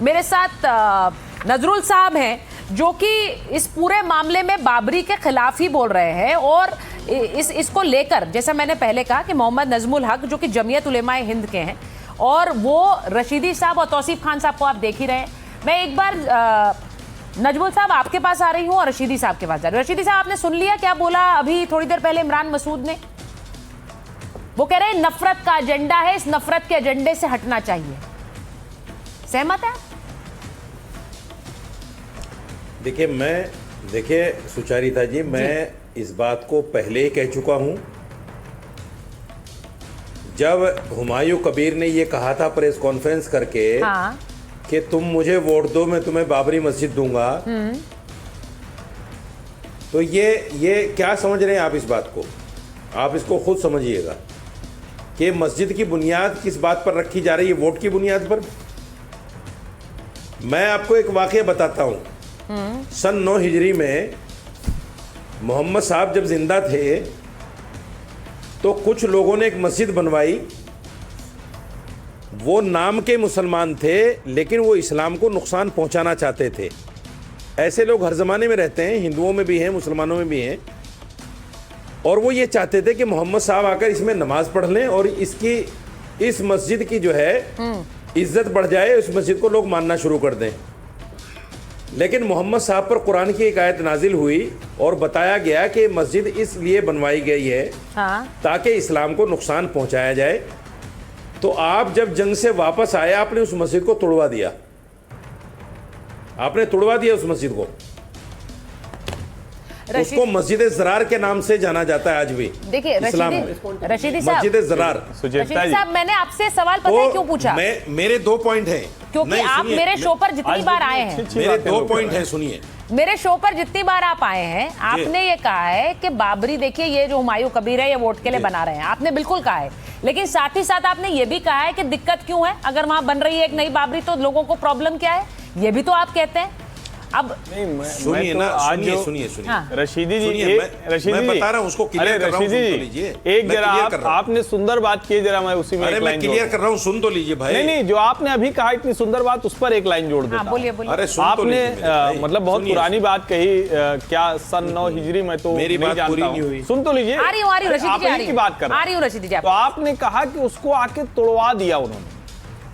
मेरे साथ नजरुल साहब हैं जो कि इस पूरे मामले में बाबरी के खिलाफ ही बोल रहे हैं और इसको लेकर जैसा मैंने पहले कहा कि मोहम्मद नजमुल हक जो कि जमीयत उलेमाए हिंद के हैं और वो रशीदी साहब और तौसीफ खान साहब को आप देख ही रहे हैं। मैं एक बार नजमुल साहब आपके पास आ रही हूँ और रशीदी साहब के पास जा रही हूँ। रशीदी साहब, आपने सुन लिया क्या बोला अभी थोड़ी देर पहले इमरान मसूद ने? वो कह रहे हैं नफरत का एजेंडा है, इस नफरत के एजेंडे से हटना चाहिए। सहमत है? देखिए सुचारिता जी, मैं इस बात को पहले ही कह चुका हूं। जब हुमायूं कबीर ने ये कहा था प्रेस कॉन्फ्रेंस करके कि तुम मुझे वोट दो, मैं तुम्हें बाबरी मस्जिद दूंगा, तो ये क्या समझ रहे हैं आप इस बात को? आप इसको खुद समझिएगा कि मस्जिद की बुनियाद किस बात पर रखी जा रही है? वोट की बुनियाद पर। मैं आपको एक वाकया बताता हूं। सन 9 हिजरी में मोहम्मद साहब जब जिंदा थे तो कुछ लोगों ने एक मस्जिद बनवाई। वो नाम के मुसलमान थे लेकिन वो इस्लाम को नुकसान पहुंचाना चाहते थे। ऐसे लोग हर ज़माने में रहते हैं, हिंदुओं में भी हैं, मुसलमानों में भी हैं। और वो ये चाहते थे कि मोहम्मद साहब आकर इसमें नमाज पढ़ लें और इस मस्जिद की जो है इज्जत बढ़ जाए, उस मस्जिद को लोग मानना शुरू कर दें। लेकिन मोहम्मद साहब पर कुरान की एक आयत नाजिल हुई और बताया गया कि मस्जिद इसलिए बनवाई गई है ताकि इस्लाम को नुकसान पहुंचाया जाए। तो आप जब जंग से वापस आए, आपने उस मस्जिद को तोड़वा दिया। आपने तोड़वा दिया उस मस्जिद को। उसको मस्जिद ज़रार के नाम से जाना जाता है आज भी। देखिए रशीदी साहब, मस्जिद ज़रार। साहब, मैंने आपसे सवाल पता है क्यों पूछा? मेरे 2 पॉइंट हैं, क्योंकि आप मेरे शो पर जितनी बार आए हैं, मेरे 2 पॉइंट हैं, सुनिए। मेरे शो पर जितनी बार आप आए हैं, आपने ये कहा है कि बाबरी, देखिए ये जो हुमायूं कबीर है ये वोट के लिए बना रहे हैं, आपने बिल्कुल कहा है। लेकिन साथ ही साथ आपने ये भी कहा है कि दिक्कत क्यों है, अगर वहां बन रही है एक नई बाबरी तो लोगों को प्रॉब्लम क्या है, ये भी तो आप कहते हैं। अब सुनिए ना, सुनिए रशीदी जी, मैं बता रहा हूँ उसको क्लियर कर रहा हूँ, सुन तो लीजिए। एक जरा आपने सुंदर बात की, जरा मैं उसी में एक लाइन क्लियर कर रहा हूँ, सुन तो लीजिए भाई। नहीं, जो आपने अभी कहा इतनी सुंदर बात, उस पर एक लाइन जोड़ देता। बोलिए। अरे आपने मतलब बहुत पुरानी बात कही, क्या सन 9 हिजरी में, तो मेरी बात पूरी नहीं हुई। सुन तो लीजिए, आ रही हूँ रशीदी की बात कर रही हूँ रशीदी जी। तो आपने कहा कि उसको आके तोड़वा दिया उन्होंने,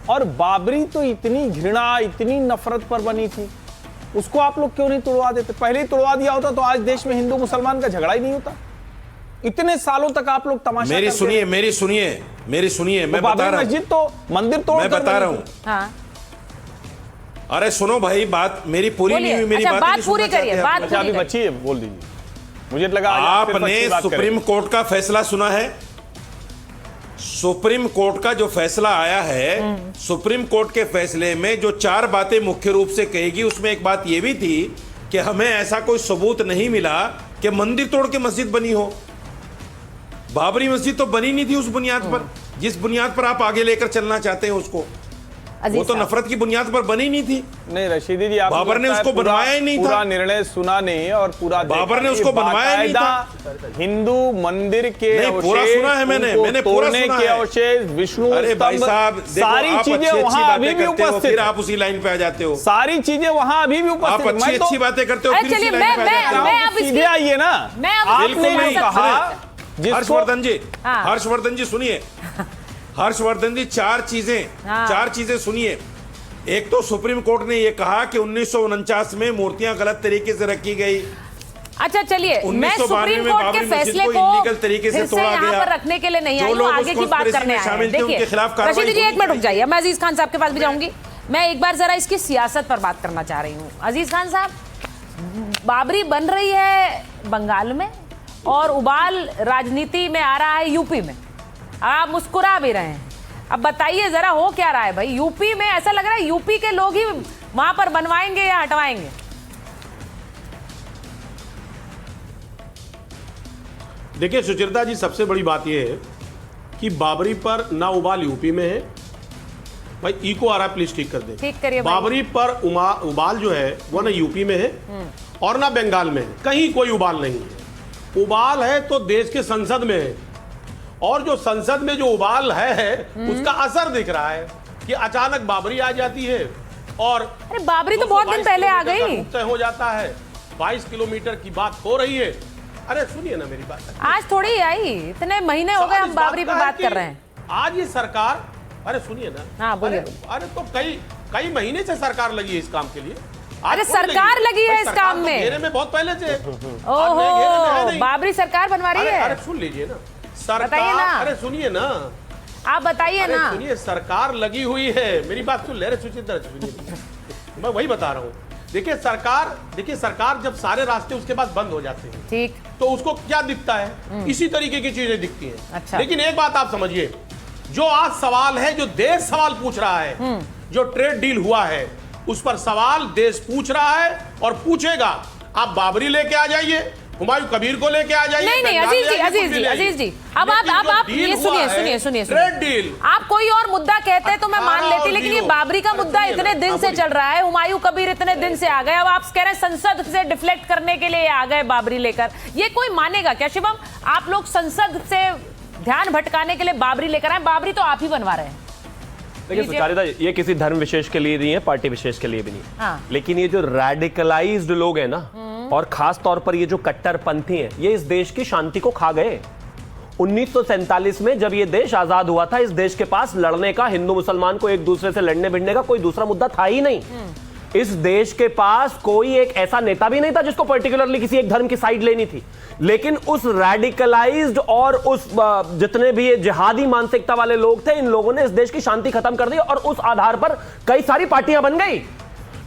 और बाबरी तो इतनी घृणा, इतनी नफरत पर बनी थी, उसको आप लोग क्यों नहीं तोड़वा देते? पहले ही तोड़वा दिया होता तो आज देश में हिंदू मुसलमान का झगड़ा ही नहीं होता। इतने सालों तक आप लोग तमाशा मेरी सुनिए, मैं बता रहा हूं। मस्जिद तो मंदिर तोड़, मैं बता रहा हूं। अरे सुनो भाई, बात मेरी पूरी नहीं हुई। मेरी बात पूरी करिए। बात अभी बची है, बोल दीजिए। मुझे लगा आपने सुप्रीम कोर्ट का फैसला सुना है? सुप्रीम कोर्ट का जो फैसला आया है, सुप्रीम कोर्ट के फैसले में जो 4 बातें मुख्य रूप से कहेगी, उसमें एक बात यह भी थी कि हमें ऐसा कोई सबूत नहीं मिला कि मंदिर तोड़ के मस्जिद बनी हो। बाबरी मस्जिद तो बनी नहीं थी उस बुनियाद पर, जिस बुनियाद पर आप आगे लेकर चलना चाहते हैं उसको। वो तो नफरत की बुनियाद पर बनी नहीं थी। नहीं रशीदी जी, बाबर ने उसको बनवाया ही नहीं था। पूरा निर्णय सुना नहीं और पूरा बाबर ने उसको बनवाया नहीं था। हिंदू मंदिर के पूरा सुना है मैंने पूरा सुना है। अवशेष, विष्णु, अरे भाई साहब, सारी चीजें वहां अभी भी उपस्थित, फिर आप उसी लाइन पे आ जाते हो। सारी चीजें वहां अभी भी उपस्थित। आप अच्छी बातें करते हो, फिर उसी लाइन पे आ जाते हो। सीधे आइए ना। आपने नहीं कहा, हर्षवर्धन जी सुनिए, हर्षवर्धन जी, 4 चीजें सुनिए। एक तो सुप्रीम कोर्ट ने यह कहा कि 1949 में मूर्तियां गलत तरीके से रखी गई। अच्छा चलिए, मैं सुप्रीम कोर्ट के फैसले को इलीगल तरीके से तोड़ा यहाँ गया पर रखने के लिए नहीं आई हूँ, आगे की बात करने आए हैं। देखिए रशीदी जी, एक मिनट रुक जाइए, मैं अजीज खान साहब के पास भी जाऊंगी। मैं एक बार जरा इसकी सियासत पर बात करना चाह रही हूँ। अजीज खान साहब, बाबरी बन रही है बंगाल में और उबाल राजनीति में आ रहा है यूपी में। आप मुस्कुरा भी रहे हैं, अब बताइए जरा हो क्या रहा है भाई यूपी में? ऐसा लग रहा है यूपी के लोग ही वहां पर बनवाएंगे या हटवाएंगे? देखिए सुचरिता जी, सबसे बड़ी बात यह है कि बाबरी पर ना उबाल यूपी में है। भाई इको आ रहा है, प्लीज ठीक कर दे। ठीक करिए। बाबरी पर उबाल जो है वो ना यूपी में है और ना बंगाल में है, कहीं कोई उबाल नहीं है। उबाल है तो देश के संसद में है, और जो संसद में जो उबाल है उसका असर दिख रहा है कि अचानक बाबरी आ जाती है और अरे बाबरी तो बहुत दिन पहले आ गई, तय हो जाता है। 22 किलोमीटर की बात हो रही है। अरे सुनिए ना मेरी बात, आज थोड़ी आई, इतने महीने हो गए हम बाबरी पे बात कर रहे हैं। आज ये सरकार, अरे सुनिए ना, हाँ बोलिए। अरे तो कई महीने से सरकार लगी है इस काम के लिए। अरे सरकार लगी है इस काम में, घेरे में बहुत पहले से। ओहो, बाबरी सरकार बनवा रही है। अरे सुन लीजिए ना बताइए ना। सरकार, अरे सुनिए ना, आप बताइए ना। सुनिए, सरकार लगी हुई है, मेरी बात सुन ले। अरे सुचिंद्र सुनिए, मैं वही बता रहा हूँ। देखिए सरकार जब सारे रास्ते उसके पास बंद हो जाते हैं, ठीक, तो उसको क्या दिखता है? इसी तरीके की चीजें दिखती हैं। अच्छा। लेकिन एक बात आप समझिए, जो आज सवाल है, जो देश सवाल पूछ रहा है, जो ट्रेड डील हुआ है, उस पर सवाल देश पूछ रहा है और पूछेगा। आप बाबरी लेके आ जाइए, हुमायूं कबीर को लेके आ जाइए। नहीं अजीज जी, अब आप ये सुनिए ट्रेड डील, आप कोई और मुद्दा कहते हैं तो मैं मान लेती, लेकिन ये बाबरी का मुद्दा इतने दिन से चल रहा है, हुमायूं कबीर इतने दिन से आ गए, अब आप कह रहे हैं संसद से डिफ्लेक्ट करने के लिए आ गए बाबरी लेकर। ये कोई मानेगा क्या शिवम? आप लोग संसद से ध्यान भटकाने के लिए बाबरी लेकर आए, बाबरी तो आप ही बनवा रहे हैं। देखिए सुचारिता, ये किसी धर्म विशेष के लिए नहीं है, पार्टी विशेश के लिए भी नहीं। हाँ। लेकिन ये जो रेडिकलाइज्ड लोग हैं ना, और खास तौर पर ये जो कट्टरपंथी हैं, ये इस देश की शांति को खा गए। 1947 में जब ये देश आजाद हुआ था, इस देश के पास लड़ने का, हिंदू मुसलमान को एक दूसरे से लड़ने भिड़ने का कोई दूसरा मुद्दा था ही नहीं। इस देश के पास कोई एक ऐसा नेता भी नहीं था जिसको पर्टिकुलरली किसी एक धर्म की साइड लेनी थी। लेकिन उस रेडिकलाइज्ड और उस जितने भी ये जिहादी मानसिकता वाले लोग थे, इन लोगों ने इस देश की शांति खत्म कर दी और उस आधार पर कई सारी पार्टियां बन गई।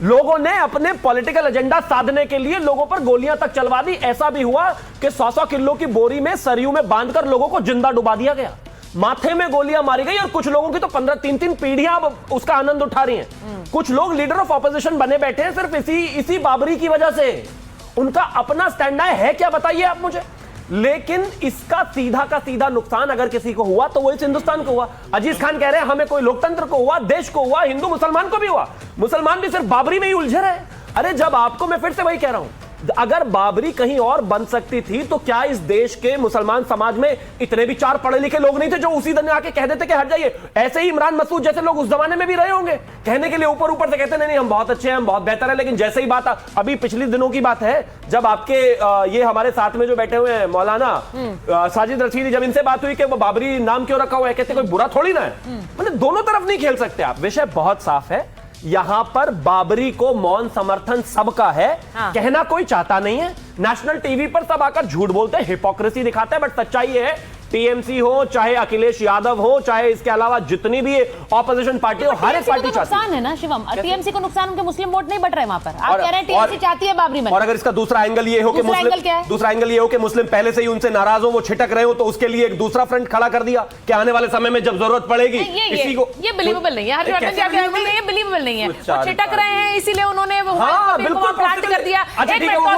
लोगों ने अपने पॉलिटिकल एजेंडा साधने के लिए लोगों पर गोलियां तक चलवा दी। ऐसा भी हुआ कि 100 किलो की बोरी में सरयू में बांधकर लोगों को जिंदा डुबा दिया गया, माथे में गोलियां मारी गई, और कुछ लोगों की तो 3-3 पीढ़ियां उसका आनंद उठा रही हैं। कुछ लोग लीडर ऑफ ऑपोजिशन बने बैठे हैं सिर्फ इसी बाबरी की वजह से। उनका अपना स्टैंड है क्या, बताइए आप मुझे। लेकिन इसका सीधा का सीधा नुकसान अगर किसी को हुआ तो वो इस हिंदुस्तान को हुआ। अजीज खान कह रहे हैं हमें कोई लोकतंत्र को हुआ, देश को हुआ, हिंदू मुसलमान को भी हुआ। मुसलमान भी सिर्फ बाबरी में ही उलझे रहे। अरे जब आपको, मैं फिर से वही कह रहा हूं, अगर बाबरी कहीं और बन सकती थी तो क्या इस देश के मुसलमान समाज में इतने भी 4 पढ़े लिखे लोग नहीं थे जो उसी दिन आके कह देते कि हट जाइए? ऐसे ही इमरान मसूद जैसे लोग उस जमाने में भी रहे होंगे, कहने के लिए ऊपर से कहते नहीं हम बहुत अच्छे हैं, हम बहुत बेहतर है। लेकिन जैसे ही बात, अभी पिछले दिनों की बात है, जब आपके ये हमारे साथ में जो बैठे हुए हैं मौलाना साजिद रशीदी, जब इनसे बात हुई कि वो बाबरी नाम क्यों रखा हुआ है, कहते कोई बुरा थोड़ी ना है। मतलब दोनों तरफ नहीं खेल सकते आप। विषय बहुत साफ है, यहां पर बाबरी को मौन समर्थन सबका है। हाँ। कहना कोई चाहता नहीं है। नेशनल टीवी पर सब आकर झूठ बोलते हैं, हिपोक्रेसी दिखाते हैं, बट सच्चाई है टीएमसी हो, चाहे अखिलेश यादव हो, चाहे इसके अलावा जितनी भी ऑपोजिशन पार्टी हो, हर एक पार्टी चाहती है। नुकसान है ना शिवम, टीएमसी को नुकसान, उनके मुस्लिम वोट नहीं बढ़ रहे वहां पर। आप कह रहे हैं टीएमसी चाहती है बाबरी में। और अगर इसका दूसरा एंगल ये हो कि मुस्लिम पहले से ही उनसे नाराज हो, वो छिटक रहे हो, तो उसके लिए एक दूसरा फ्रंट खड़ा कर दिया कि आने वाले समय में जब जरूरत पड़ेगी इसी को। ये बिलीवेबल नहीं है, ये बिलीवेबल नहीं है। वो छिटक रहे हैं इसीलिए उन्होंने प्लांट कर दिया।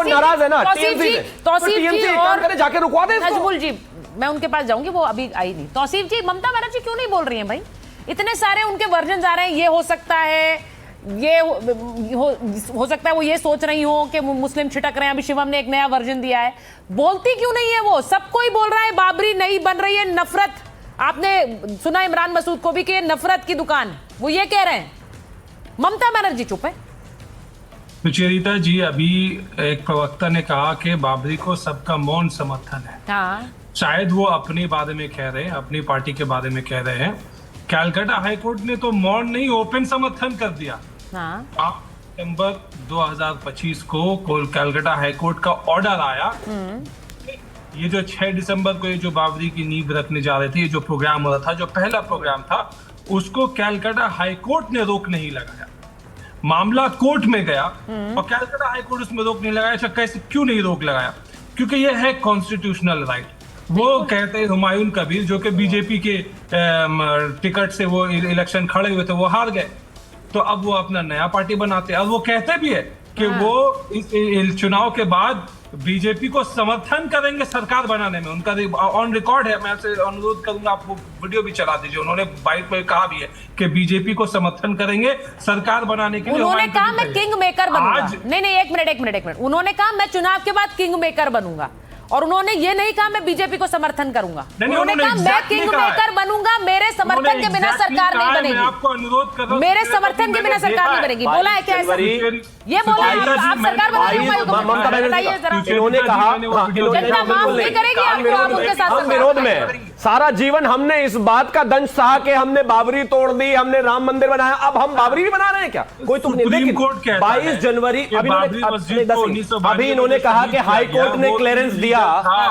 नाराज है ना टीएमसी और जाके रुकवा दे। नजमुल जी, मैं उनके पास जाऊंगी, वो अभी आई नहीं। तौसीफ जी, ममता बनर्जी क्यों नहीं बोल रही हैं भाई? इतने सारे उनके वर्जन आ रहे हैं, ये हो सकता है, ये हो सकता है वो ये सोच रही हो कि मुस्लिम छिटक रहे हैं। अभी शिवम ने एक नया वर्जन दिया है, बोलती क्यों नहीं है वो? सब कोई बोल रहा है बाबरी नहीं बन रही है, नफरत। आपने सुना इमरान मसूद को भी कि नफरत की दुकान, वो ये कह रहे हैं। ममता बनर्जी चुप है। सुचेरिता जी, अभी एक प्रवक्ता ने कहा कि बाबरी को सबका मौन समर्थन है। हाँ, शायद वो अपने बारे में कह रहे हैं, अपनी पार्टी के बारे में कह रहे हैं। कैलकाटा हाईकोर्ट ने तो मौन नहीं, ओपन समर्थन कर दिया। हाँ। 8 सितंबर 2025 को कैलकाटा हाईकोर्ट का ऑर्डर आया। ये जो 6 दिसंबर को ये जो बाबरी की नींव रखने जा रहे थे, ये जो प्रोग्राम हो रहा था, जो पहला प्रोग्राम था, उसको कैलकाटा हाईकोर्ट ने रोक नहीं लगाया। मामला कोर्ट में गया और कैलकाटा हाईकोर्ट उसमें रोक नहीं लगाया। कैसे, क्यों नहीं रोक लगाया? क्योंकि ये है कॉन्स्टिट्यूशनल राइट। वो कहते हैं हुमायूं कबीर, जो कि बीजेपी के टिकट से वो इलेक्शन खड़े हुए थे, वो हार गए, तो अब वो अपना नया पार्टी बनाते हैं। और वो कहते भी है कि वो इस चुनाव के बाद बीजेपी को समर्थन करेंगे सरकार बनाने में। उनका ऑन रिकॉर्ड है, मैं आपसे अनुरोध करूंगा आप वो वीडियो भी चला दीजिए। उन्होंने बाइट में कहा भी है कि बीजेपी को समर्थन करेंगे सरकार बनाने के लिए। उन्होंने कहा मैं किंग मेकर बनूंगा। नहीं, एक मिनट। उन्होंने कहा मैं चुनाव के बाद किंग मेकर बनूंगा। और उन्होंने ये नहीं कहा मैं बीजेपी को समर्थन करूंगा, नहीं, उन्होंने कहा मैं exactly किंग कहा है। मेकर बनूंगा, मेरे समर्थन के बिना exactly सरकार नहीं कहा है, मैं बनेगी, आपको अनुरोध कर रहा हूं, मेरे मेरे समर्थन के बिना मैंने सरकार देखा नहीं है। बनेगी। बोला है क्या ऐसा? ये बोला है, आप सरकार बनाइए, हुमायूं को ममता बनर्जी बताइए जरा। इन्होंने कहा, हाँ, इन्होंने जनता माफ नहीं करेगी आपको, आप उनके साथ हम सरकार विरोध बनाइए। में सारा जीवन हमने इस बात का दंश सहा के हमने बाबरी तोड़ दी, हमने राम मंदिर बनाया, अब हम बाबरी भी बना रहे हैं क्या? कोई तुम नहीं। सुप्रीम लेकिन कोर्ट कहता 22 है जनवरी कि अभी बाबरी मस्जिद को 1992 अभी इन्होंने कहा कि हाई कोर्ट ने क्लियरेंस दिया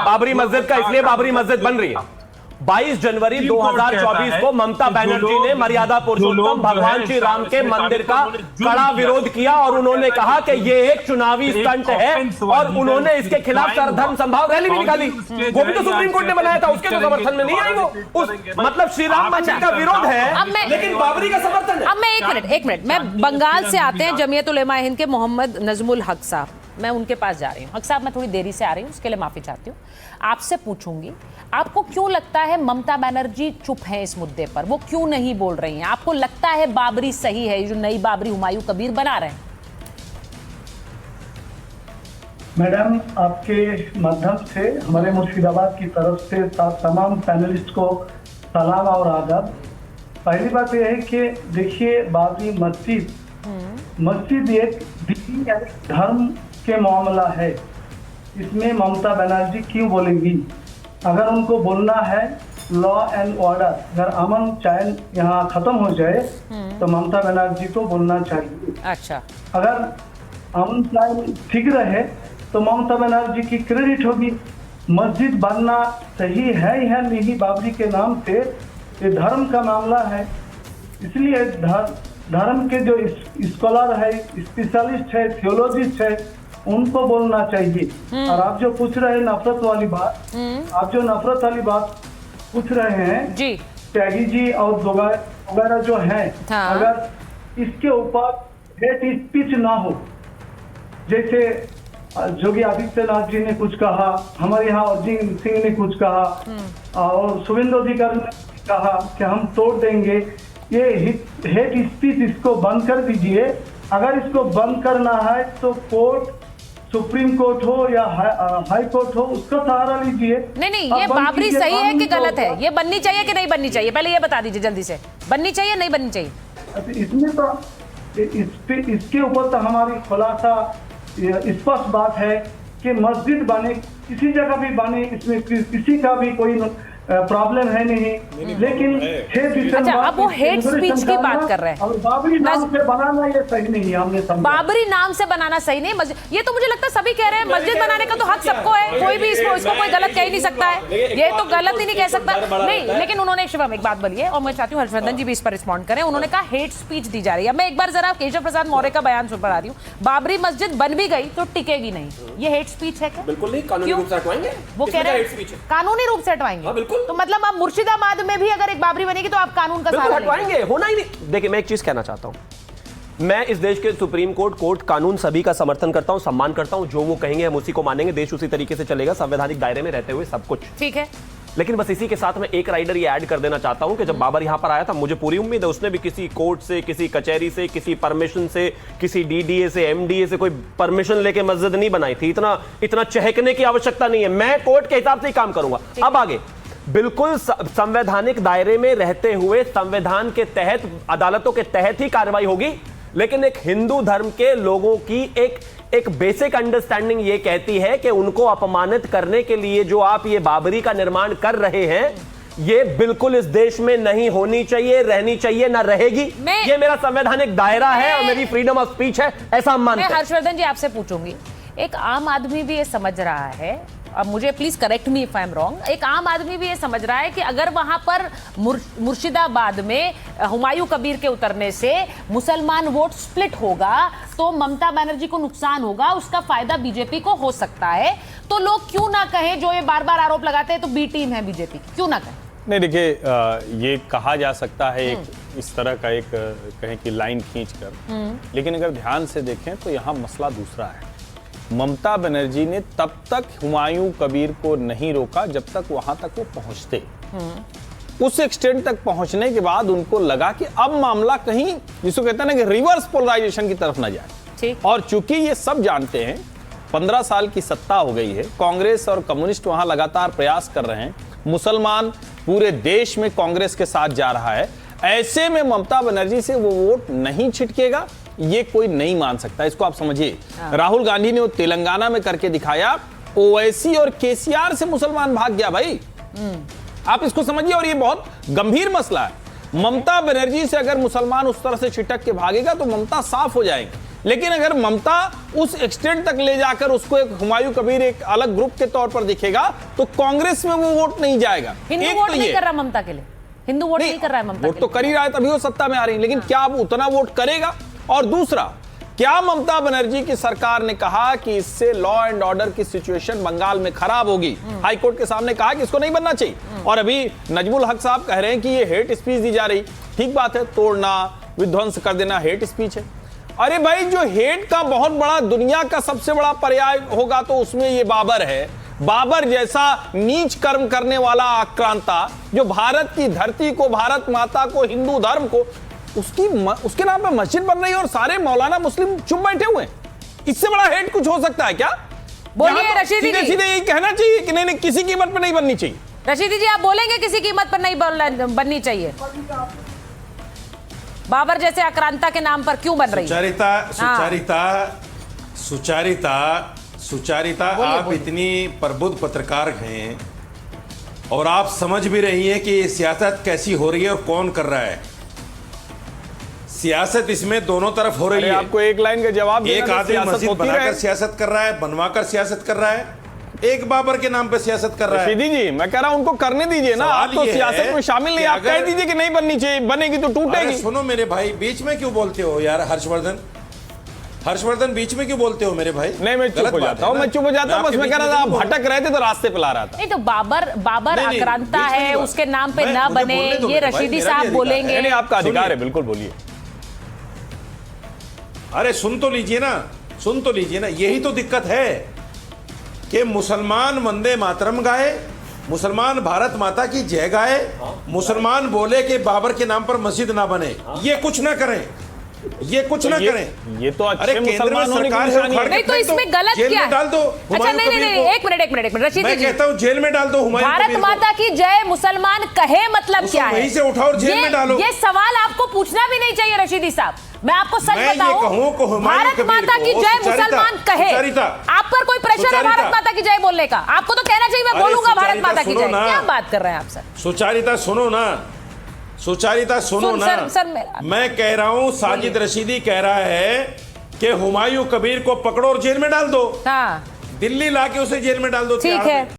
बाबरी मस्जिद का, इसलिए बाबरी मस्जिद बन रही है। 22 जनवरी 2024 को ममता बनर्जी ने मर्यादा पुरुषोत्तम भगवान श्री राम के मंदिर का कड़ा विरोध किया और उन्होंने कहा कि ये एक चुनावी स्टंट है और उन्होंने इसके खिलाफ सर्वधर्म संभाव रैली भी निकाली। वो भी तो सुप्रीम कोर्ट ने बनाया था, उसके तो समर्थन में नहीं आई वो। उस मतलब श्री राम मंदिर का विरोध है लेकिन बाबरी का समर्थन है। अब मैं एक मिनट मैं बंगाल से आते हैं जमीयत उलेमा हिंद के मोहम्मद नजमुल हक साहब, मैं उनके पास जा रही हूँ। हक साहब, मैं थोड़ी देरी से आ रही हूँ, उसके लिए माफी चाहती हूँ। आपसे पूछूंगी, आपको क्यों लगता है ममता बनर्जी चुप है इस मुद्दे पर? वो क्यों नहीं बोल रही हैं? आपको लगता है बाबरी सही है, जो नई बाबरी हुमायूं कबीर बना रहे हैं? मैडम, आपके माध्यम से हमारे मुर्शिदाबाद की तरफ से तमाम पैनलिस्ट को सलाम और आदाब। पहली बात यह है कि देखिए, बाबरी मस्जिद एक दीन या धर्म के मामला है, इसमें ममता बनर्जी क्यों बोलेंगी? अगर उनको बोलना है लॉ एंड ऑर्डर, अगर अमन चैन यहाँ खत्म हो जाए तो ममता बनर्जी को बोलना चाहिए। अच्छा, अगर अमन चैन ठीक रहे तो ममता बनर्जी की क्रेडिट होगी। मस्जिद बनना सही है या नहीं बाबरी के नाम से, ये धर्म का मामला है, इसलिए धर्म के जो स्कॉलर है, स्पेशलिस्ट है, थियोलॉजिस्ट है, उनको बोलना चाहिए। और आप जो पूछ रहे हैं नफरत वाली बात, आप जो नफरत वाली बात पूछ रहे हैं जी, त्यागी जी और वगैरह जो हैं, हाँ। अगर इसके ऊपर हेट स्पीच ना हो, जैसे योगी आदित्यनाथ जी ने कुछ कहा, हमारे यहाँ अरविंद सिंह ने कुछ कहा और शुभेंदु अधिकारी ने कहा कि हम तोड़ देंगे, ये हेट स्पीच इसको बंद कर दीजिए। अगर इसको बंद करना है तो कोर्ट, सुप्रीम कोर्ट हो या हाई कोर्ट हो, उसका सहारा लीजिए। नहीं, ये बाबरी सही है कि गलत है? ये बननी चाहिए कि नहीं बननी चाहिए? पहले ये बता दीजिए जल्दी से, बननी चाहिए नहीं बननी चाहिए? इसमें तो इसके ऊपर तो हमारी खुलासा स्पष्ट बात है कि मस्जिद बने, किसी जगह भी बने, इसमें किसी का भी कोई प्रॉब्लम है नहीं, लेकिन 6 दिसंबर, अच्छा, अब वो हेट स्पीच की बात कर रहे हैं। और बाबरी नाम से बनाना ये सही नहीं है, हमने समझा। बाबरी नाम से बनाना सही नहीं, ये तो मुझे लगता है सभी कह रहे हैं। मस्जिद बनाने का तो हक सबको है, कोई भी इसको कोई गलत कह ही नहीं सकता है, ये तो गलत ही नहीं कह सकता। नहीं, लेकिन उन्होंने शिवम एक बात बोली है और मैं चाहती हूँ हर्षवर्धन जी भी इस पर रिस्पॉन्ड करें। उन्होंने कहा हेट स्पीच दी जा रही है। मैं एक बार जरा केशव प्रसाद मौर्य का बयान सुन पा रही हूँ, बाबरी मस्जिद बन भी गई तो टिकेगी नहीं, ये हेट स्पीच है क्या? बिल्कुल नहीं, कानूनी रूप से हटवाएंगे। वो कह रहे हैं कानूनी रूप से हटवाएंगे, तो मतलब अब मुर्शिदाबाद में भी अगर एक बाबरी बनेगी तो आप कानून का सहारा हटवाएंगे, होना ही नहीं। देखिए, मैं एक चीज कहना चाहता हूं, मैं इस देश के सुप्रीम कोर्ट कानून सभी का समर्थन करता हूं, सम्मान करता हूं, जो वो कहेंगे हम उसी को मानेंगे, देश उसी तरीके से चलेगा, संवैधानिक दायरे में रहते हुए सब कुछ ठीक है। लेकिन बस इसी के साथ मैं एक राइडर ये ऐड कर देना चाहता हूं कि जब बाबर यहां पर आया था, मुझे पूरी उम्मीद है उसने भी किसी कोर्ट से, किसी कचहरी से, किसी परमिशन से, किसी डीडीए से, एमडीए से कोई परमिशन लेके मस्जिद नहीं बनाई थी। इतना चहकने की आवश्यकता नहीं है, मैं कोर्ट के हिसाब से ही काम करूंगा। अब आगे बिल्कुल संवैधानिक दायरे में रहते हुए संविधान के तहत, अदालतों के तहत ही कार्रवाई होगी, लेकिन एक हिंदू धर्म के लोगों की एक बेसिक अंडरस्टैंडिंग ये कहती है कि उनको अपमानित करने के लिए जो आप ये बाबरी का निर्माण कर रहे हैं, ये बिल्कुल इस देश में नहीं होनी चाहिए, रहनी चाहिए, ना रहेगी। ये मेरा संवैधानिक दायरा है और मेरी फ्रीडम ऑफ स्पीच है, ऐसा हम मानते हैं। मैं हर्षवर्धन जी आपसे पूछूंगी, एक आम आदमी भी ये समझ रहा है, अब मुझे please correct me if I am wrong, एक आम आदमी भी ये समझ रहा है कि अगर वहां पर मुर्शिदाबाद में हुमायूं कबीर के उतरने से मुसलमान वोट स्प्लिट होगा तो ममता बनर्जी को नुकसान होगा, उसका फायदा बीजेपी को हो सकता है, तो लोग क्यों ना कहें, जो ये बार बार आरोप लगाते हैं तो बी टीम है बीजेपी की, क्यों ना कहें? नहीं, देखिए, ये कहा जा सकता है एक इस तरह का एक कहें कि लाइन खींचकर, लेकिन अगर ध्यान से देखें तो यहाँ मसला दूसरा है। ममता बनर्जी ने तब तक हुमायूं कबीर को नहीं रोका जब तक वहां तक वो पहुंचते। उस एक्सटेंट तक पहुंचने के बाद उनको लगा कि अब मामला कहीं, जिसको कहते हैं ना कि रिवर्स पोलराइजेशन की तरफ ना जाए। और चूंकि ये सब जानते हैं 15 साल की सत्ता हो गई है, कांग्रेस और कम्युनिस्ट वहां लगातार प्रयास कर रहे हैं, मुसलमान पूरे देश में कांग्रेस के साथ जा रहा है। ऐसे में ममता बनर्जी से वो वोट नहीं छिटकेगा, ये कोई नहीं मान सकता, इसको आप समझिए। राहुल गांधी ने वो तेलंगाना में करके दिखाया, ओवैसी और केसीआर से मुसलमान भाग गया भाई, आप इसको समझिए। और ये बहुत गंभीर मसला है। ममता बनर्जी से अगर मुसलमान उस तरह से छिटक के भागेगा तो ममता साफ हो जाएंगे, लेकिन अगर ममता उस एक्सटेंट तक ले जाकर उसको एक हुमायूं कबीर एक अलग ग्रुप के तौर पर दिखेगा तो कांग्रेस में वो वोट नहीं जाएगा। हिंदू वोट नहीं कर रहा ममता के लिए, हिंदू वोट नहीं कर रहा है ममता, वोट तो कर ही रहा है, तभी वो सत्ता में आ रही है, लेकिन क्या अब उतना वोट करेगा? और दूसरा, क्या ममता बनर्जी की सरकार ने कहा कि इससे लॉ एंड ऑर्डर की सिचुएशन बंगाल में खराब होगी? हाई कोर्ट के सामने कहा कि इसको नहीं बनना चाहिए। और अभी नजमुल हक साहब कह रहे हैं कि ये हेट स्पीच दी जा रही। ठीक बात है, तोड़ना, विध्वंस कर देना हेट स्पीच है। अरे भाई, जो हेट का बहुत बड़ा दुनिया का सबसे बड़ा पर्याय होगा तो उसमें ये बाबर है। बाबर जैसा नीच कर्म करने वाला आक्रांता, जो भारत की धरती को, भारत माता को, हिंदू धर्म को, उसके नाम पे मस्जिद बन रही है और सारे मौलाना मुस्लिम चुप बैठे हुए हैं। इससे बड़ा हेट कुछ हो सकता है क्या? बोलिए रशीदी जी। सीधे यही कहना चाहिए कि नहीं, किसी कीमत पे नहीं बननी चाहिए। रशीदी जी, आप बोलेंगे किसी कीमत पर नहीं बननी चाहिए? बाबर जैसे आक्रांता के नाम पर क्यों बन रही है? सुचारिता आप इतनी प्रबुद्ध पत्रकार हैं और आप समझ भी रही हैं कि सियासत कैसी हो रही है और कौन कर रहा है। सियासत इसमें दोनों तरफ हो रही है। आपको एक लाइन का जवाब देना, एक आदमी मस्जिद बनाकर सियासत कर रहा है, बनवाकर सियासत कर रहा है, एक बाबर के नाम पे सियासत कर रहा है। सीधी जी, मैं कह रहा हूं उनको करने दीजिए ना, आप तो सियासत में शामिल नहीं। आप कह दीजिए कि नहीं बननी चाहिए, बनेगी तो टूटेगी। सुनो मेरे भाई, बीच में क्यों बोलते हो यार? हर्षवर्धन बीच में क्यों बोलते हो मेरे भाई? नहीं, मैं चुप हो जाता हूँ, बस मैं कह रहा था आप भटक रहे थे तो रास्ते पे ला रहा था। नहीं तो बाबर आक्रांता है, उसके नाम पे ना बने, ये रशीदी साहब बोलेंगे। नहीं, आपका अधिकार है, बिल्कुल बोलिए। अरे सुन तो लीजिए ना, यही तो दिक्कत है कि मुसलमान वंदे मातरम गाए, मुसलमान भारत माता की जय गाए, मुसलमान बोले कि बाबर के नाम पर मस्जिद ना बने, ये कुछ ना करें, ये तो अच्छे मुसलमान होने की निशानी है। नहीं तो इसमें गलत क्या है? डाल दो। अच्छा नहीं, एक मिनट रशीदी मैं जी, कहता हूँ जेल में डाल दो हुमायूं भारत कबीर को। माता की जय मुसलमान कहे मतलब क्या है? वहीं से उठाओ और जेल में डालो। ये सवाल आपको पूछना भी नहीं चाहिए रशीदी साहब। मैं आपको सच बताऊं, भारत माता की जय मुसलमान कहे, आप पर कोई प्रेशर है भारत माता की जय बोलने का? आपको तो कहना चाहिए मैं बोलूंगा भारत माता की जय। क्या बात कर रहे हैं आप सर? सुचारिता सुनो ना, मैं कह रहा हूं, साजिद रशीदी कह रहा है कि हुमायूं कबीर को पकड़ो और जेल में डाल दो। हाँ, दिल्ली लाके उसे जेल में डाल दो। ठीक है।